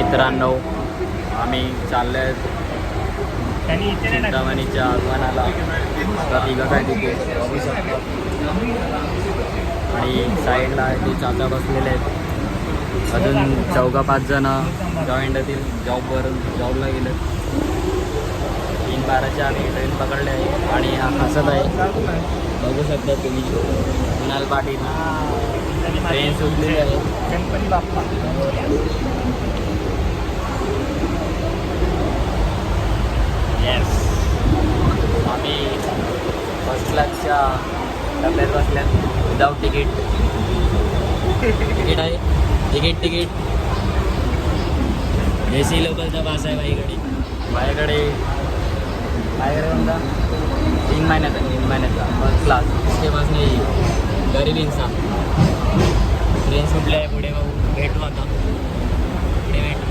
मित्रांनो, आम्ही चाललो आहे चिंतामणीच्या आगमनाला. आता तिघं काय तिथे बघू शकतो. आणि साईडला ते चाचा बसलेले आहेत. अजून 4-5 जण जॉईंट होतील. जॉबला गेले. 3:12चे आम्ही ट्रेन पकडले आहे. आणि हा हसत आहे, बघू शकता तुम्ही. कुणाल पाटील ट्रेन सुटलेली आहे. गणपती बाप्पा. येस, आम्ही फर्स्ट क्लासच्या डब्यात बसल्यात. विदाऊट तिकीट आहे. तिकीट ए सी लोकलचा पास आहे माझ्याकडे समजा 3 महिन्याचा फर्स्ट क्लास. इसके पास नाही, गरीब इंसान. ट्रेन सुटले आहे पुढे. भाऊ भेटू आता, पुढे भेटू.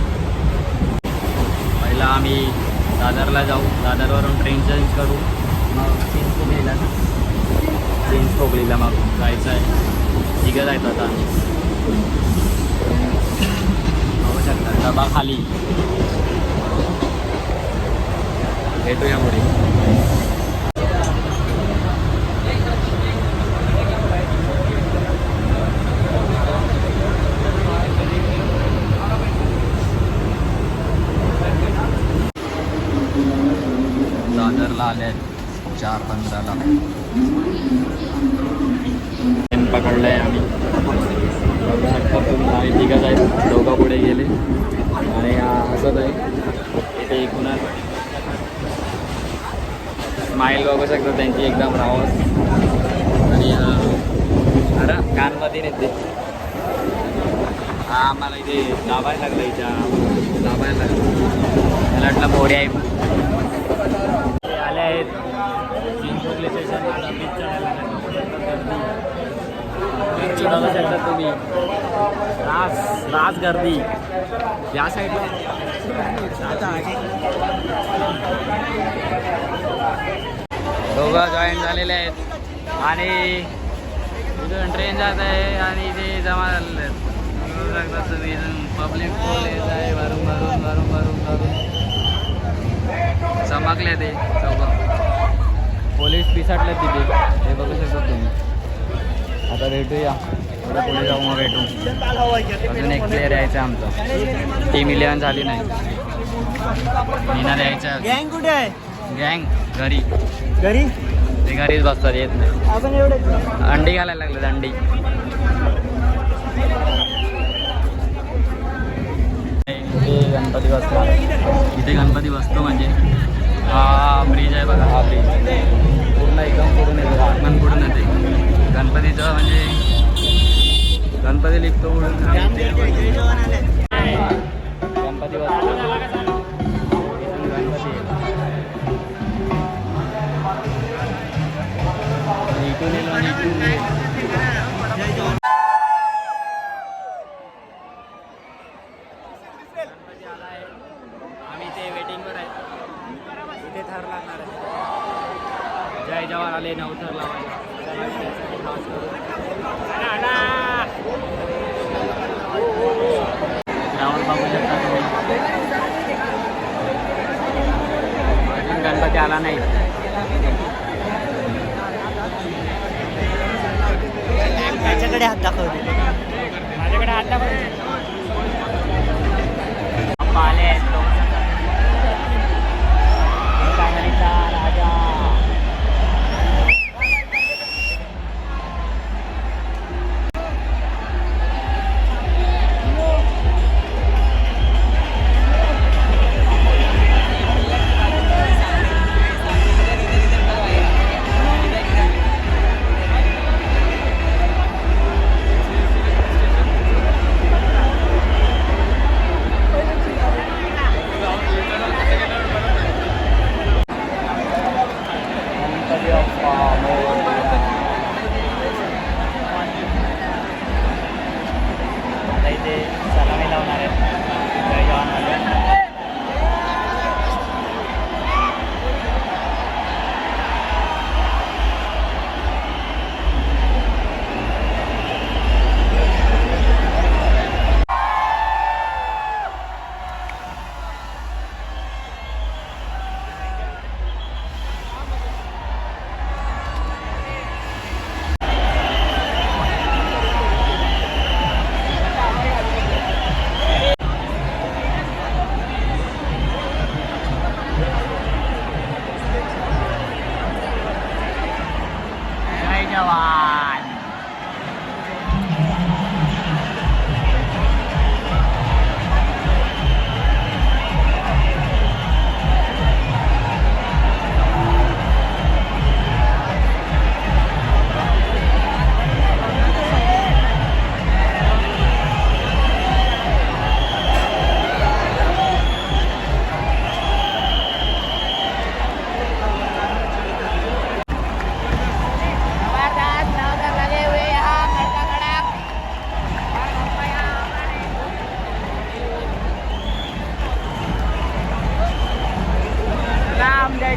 पहिला आम्ही दादरला जाऊ. दादरवरून ट्रेन चेंज करू. मग चेंज कोकलीला मग जायचं आहे. तिघं जायचं आता आम्ही. बघू शकता डबा खाली. भेटूया पुढे. दादरला आले 4:15ला. ट्रेन पकडलं आहे आम्ही. बघू शकता तुम्ही. आम्ही तिघं जायचं. दोघं पुढे गेले आणि हसत आहे. इथे कुणाल स्माईल बघू शकता त्यांची एकदम रावस. आणि अरे कानमध्ये नेते. हा आम्हाला इथे दाबायला लागला. दाबायला लागला. मला वाटलं मोरे आहे. आले आहेत पोलीस स्टेशनला. बीच चढायला बघू शकता तुम्ही. रास गर्दी या साईडला. दोघं जॉईन झालेले आहेत. आणि इथून ट्रेन जात आहे आणि ते जमा झालेले आहेत. बघू शकता तुम्ही. इथून पब्लिक फुल येत आहे. भरून चमकले ते चौघं. पोलीस पिसाटले तिथे. हे बघू शकता तुम्ही. आता भेटूया. पुढे जाऊ, मग भेटू. अजून एक प्लेअर यायचं आहे आमचं. टीम 11 झाली नाही. मीना द्यायचं. गँग कुठे आहे? गँग घरी ते घरीच बसतात, येत नाही. आपण एवढे अंडी घालायला लागले. अंडी इथे गणपती बसतो. इथे गणपती बसतो म्हणजे हा ब्रिज आहे बघा. हा ब्रिज पूर्ण एकदम पुढून येतो. आगमन पुढून येते गणपतीचं. म्हणजे गणपती लिखतो पुढून. गणपती बसतो. गणपती इथून येईल आणि इथून आम्ही ते वेटिंगवर आहे. इथे थर लागणार आहे. जय जवान आले. 9 थर लावायला. ग्राउंड बघू शकता तुम्ही. अजून गणपती आला नाही. माझ्याकडे हात दाखवते. माझ्याकडे हात दाखवते. आले आहेत राजा.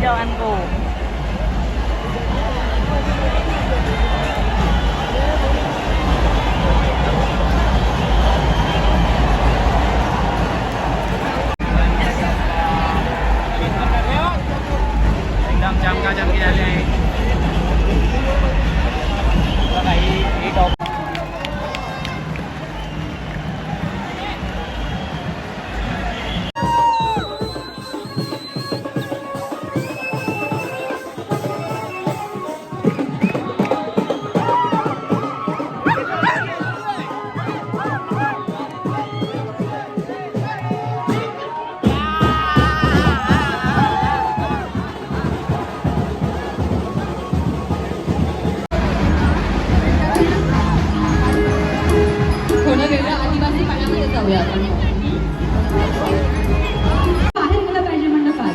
जवानको. एकदम चमकाचमकी झाली आहे. बघा ही टॉप थोडं वेगळं आदिवासी पाण्यामध्ये जाऊया आपण. बाहेर गेलं पाहिजे म्हणलं काय,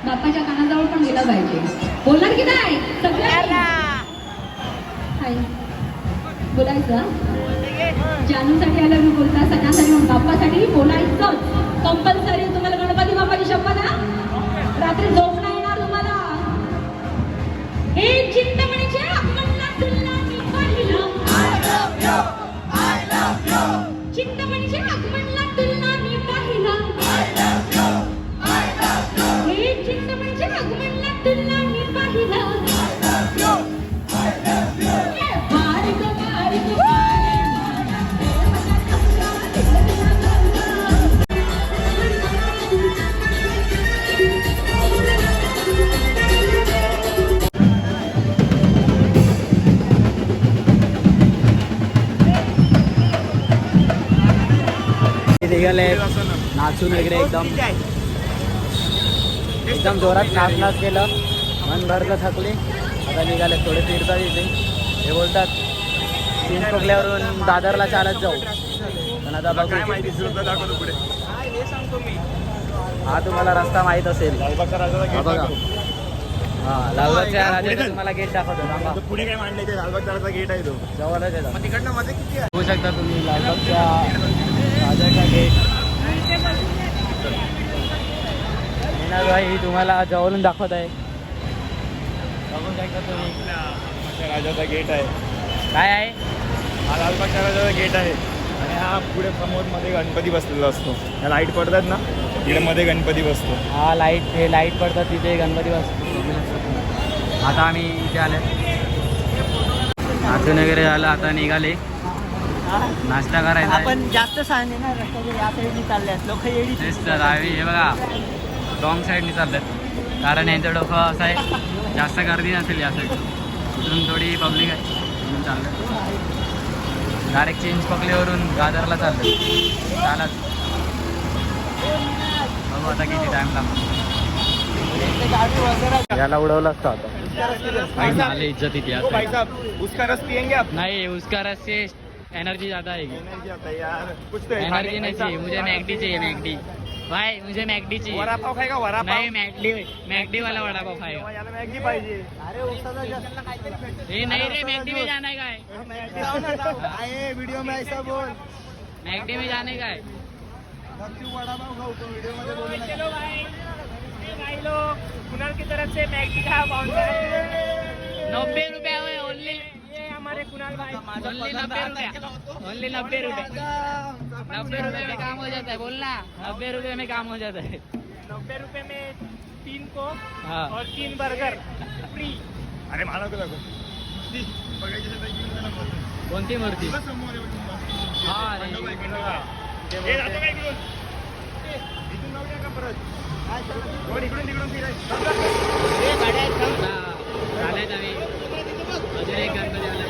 बाप्पाच्या कानाजवळ पण गेलं पाहिजे. बोलणार की नाही सगळ्यांना? हाय बोलायचं. जानूसाठी आलं मी बोलता, सणासाठी बाप्पासाठी बोलायचं कंपल्सरी. तुम्हाला गणपती बाप्पाची शपथ ना, रात्री झोप नाही येणार तुम्हाला. हे चिंतामणीचे आगमनाला तुला मी पाहिलं. चिंतामणीच्या आगमनाला तुला मी पाहिलं. हे चिंतामणीच्या आगमनाला तुला मी पाहिलं. बारीक बारीक निघाले नाचून वगैरे एकदम एकदम जोरात नाच केलं. मन भरलं, थकली. आता निघाले थोडे फिरतात इथे. हे बोलतात तीन टोकल्यावरून दादरला चालत जाऊ, पण आता बघू. हा तुम्हाला रस्ता माहीत असेल. हा बघा, हा लालबागच्या राजाचा तुम्हाला गेट दाखवतो. थांबा, पुढे काय मांडले ते लालबागचा गेट आहे तो. जवळच येतात. तिकडनं मध्ये किती आहे? बघू शकता तुम्ही लालबागच्या राजाचा गेट. भाई तुम्हाला जवळून दाखवत आहे. बघू शकता तुम्ही राजाचा गेट आहे. काय आहे. हा लालबागच्या राजाचा गेट आहे आणि हा पुढे समोर मध्ये गणपती बसलेला असतो. या लाईट पडतात ना, तिकडे मध्ये गणपती बसतो. हा लाईट, हे लाईट पडतात तिथे गणपती बसतो. आता आम्ही इथे आले, नाचून वगैरे झालं. आता निघाले नाश्ता करायचा आहे. आपण जास्त सांगणे ना, रस्त्याच्या या साईडनी चालल्यात लोक येडी. तेच तर आम्ही हे बघा रॉंग साईडनी चालतात, कारण यांचं डोकं असं आहे, जास्त गर्दी नसेल या साईड. इथून थोडी पब्लिक आहे म्हणून चाललं. डायरेक्ट चेंज पकलेवरून दादरला चालत. बघू आता किती टाइम लागतो. याला उडवलं असतं आता. आले इज्जत इथे ओ भाई साहब, उसका रस पियेंगे आप? नहीं, उसका रस से एनर्जी ज़्यादा आएगी. एनर्जी आता है यार, कुछ तो एनर्जी नहीं चाहिए मुझे, मैगडी चाहिए. मैगडी भाई, मुझे मैगडी चाहिए. वड़ा पाव खाएगा? वड़ा पाव नहीं, मैगडी वाला वड़ा पाव खाएगा. याला मॅगी पाहिजे. अरे उसाचा जास्त ये नहीं रे, मैगडी में जाने का है. आहे व्हिडिओ में ऐसा बोल. मैगडी में जाने का है. वड़ा पाव खाऊ तो व्हिडिओ मध्ये बोलू नका. चलो भाई कुणाल की तरफ से मैगी का बाउंसर है 90 रुपया हुए ओनली. ये हमारे कुणाल भाई. ओनली 90 रुपया. ओनली 90 रुपये. 90 रुपये में काम हो जाता है. बोलना 90 रुपये में काम हो जाता है. 90 रुपए में 3 कोक हाँ. और 3 बर्गर फ्री. अरे मला नको लागू. बघायचं तर घेऊन जा ना बोल. कोणती मूर्ती. समोर आहे. हा रे. हे जातो काय इकडून? इथून जाऊया का परत? वर इकडून तिकडून फिरायचं. चालेल आम्ही अजून एक गणपती आला.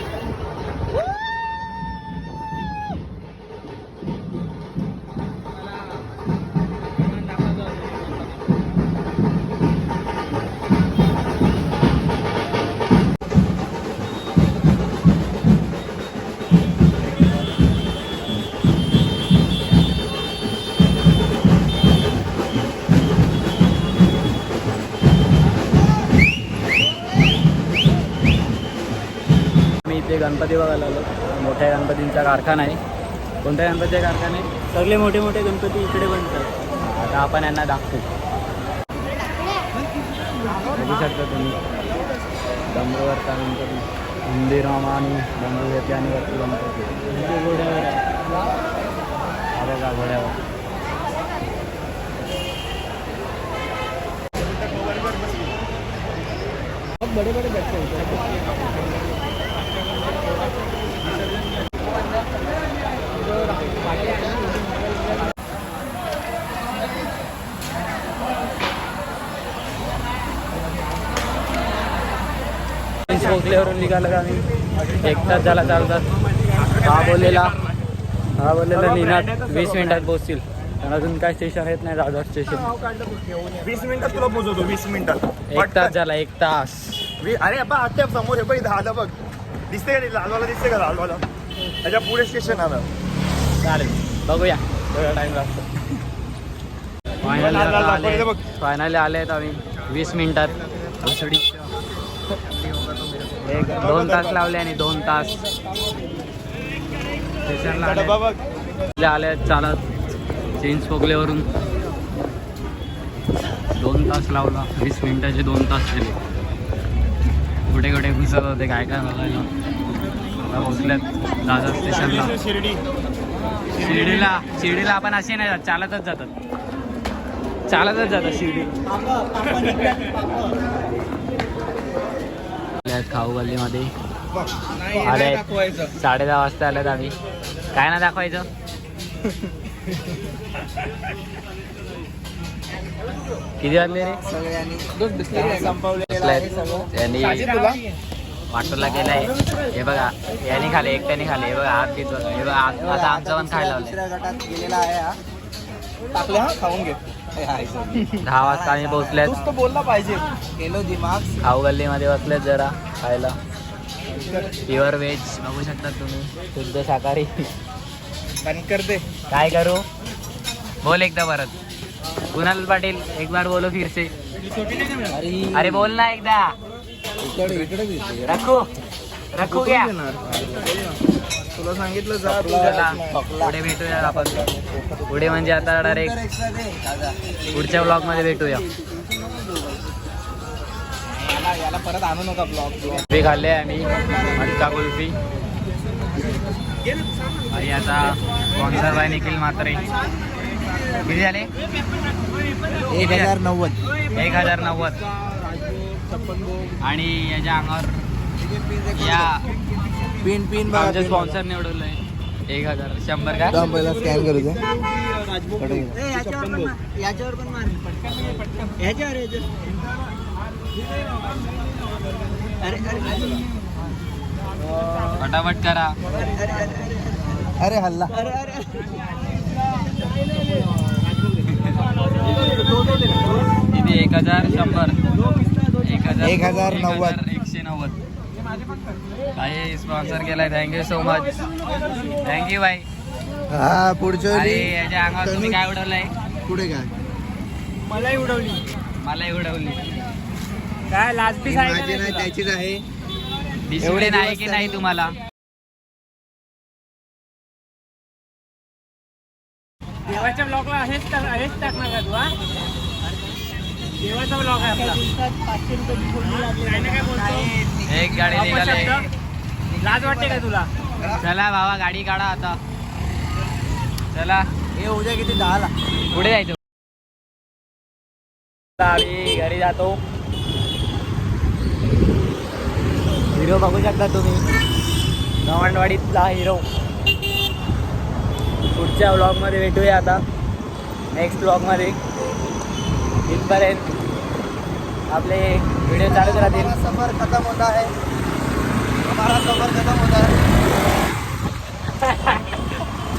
इथे गणपती बघायला आलो. मोठ्या गणपतींचा कारखाना आहे. कोणत्या गणपतीचा कारखाना आहे. सगळे मोठे मोठे गणपती इकडे बनतात. आता आपण यांना दाखवू. बघू शकता तुम्ही डोंगरावर त्यानंतर मंदिरामा आणि डोंगर येते आणि वरती गणपती घोड्यावर हा बघा घोड्यावर बडे बडे बच्चे पोचल्यावरून निघालं का आम्ही 1 तास झाला चालतात हा बोललेला निनाद 20 मिनिटात पोहोचतील पण अजून काय स्टेशन येत नाही दादर स्टेशन 20 मिनिटात तुला पोहोचवतो 20 मिनिटात 1 तास झाला 1 तास अरे अप्पा आता समोर हे बघ आलं बघ दिसते का लालवाला दिसते का लालवाला त्याच्या पुढे स्टेशन आलं चालेल बघूया थोडा टाइम लागतो फायनली आले आहेत आम्ही 20 मिनिटात भोसडी 2 तास लावले आणि 2 तास स्टेशनला आले आहेत चालत चेंज पोगल्यावरून 2 तास लावला 20 मिनिटाचे 2 तास केले कुठे कुठे घुसत होते काय काय बघायला आता पोचल्यात दादर स्टेशनला शिर्डीला आपण असे नाही जात चालतच जातात शिर्डी खाऊ गल्लीमध्ये आले 10:30 वाजता आल्यात आम्ही काय ना दाखवायचं किती वाजले रे वाटोला गेलाय हे बघा याने खाले एकट्याने खाले हे बघा आत बघा हे बघा आता आमचं पण खायला खाऊन घे 10 वाजता आम्ही पोहोचल्यात बोलला पाहिजे केलो दिमाग खाऊ गल्लीमध्ये बसलेत जरा खायला प्युअर व्हेज बघू शकता तुम्ही शुद्ध शाकाहारी करते काय करू बोल एकदा परत कुणाल पाटील एक बार बोलो फिर से अरे बोल ना एकदा रखू घ्या तुला सांगितलं चला पुढे भेटूया आपण पुढे म्हणजे आता डायरेक्ट पुढच्या ब्लॉग मध्ये भेटूया याला परत आणू नका ब्लॉग कुल्फी खाल्ले आम्ही मटका कुल्फी आणि आता स्पॉन्सर बाय निखिल म्हात्रे किती झाले 1090 आणि याच्या अंगावर या पिन आमच्या स्पॉन्सर निवडवलंय 1000 का पहिला स्कॅन करू याच्यावर पण मार फटाफट करा अरे हल्ला किती 1100 1090 190 काही स्पॉन्सर केलाय थँक्यू सो मच थँक्यू बाई हा पुढच्या अरे याच्या अंगावर तुम्ही काय उडवलंय पुढे काय मलाही उडवली काय लास्ट पीस आहे माझी नाही त्याचीच आहे दिसले नाही की नाही तुम्हाला देवाच्या ब्लॉगला हेच टाकणार का तू हा देवाचा ब्लॉग आहे आपला काय ना काय बोलतो एक गाडी निघाले लाज वाटते का तुला चला भावा गाडी काढा आता चला हे उद्या किती 10 ला पुढे जायचं आम्ही घरी जातो हिरो बघू शकता तुम्ही गव्हाणवाडीतला हिरो पुढच्या व्लॉगमध्ये भेटूया आता नेक्स्ट व्लॉगमध्ये इथपर्यंत आपले व्हिडिओ चालूच राहतील सफर खत्म होता है हमारा सफर खत्म होता है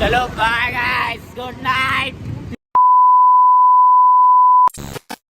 चलो बाय गाइस गुड नाइट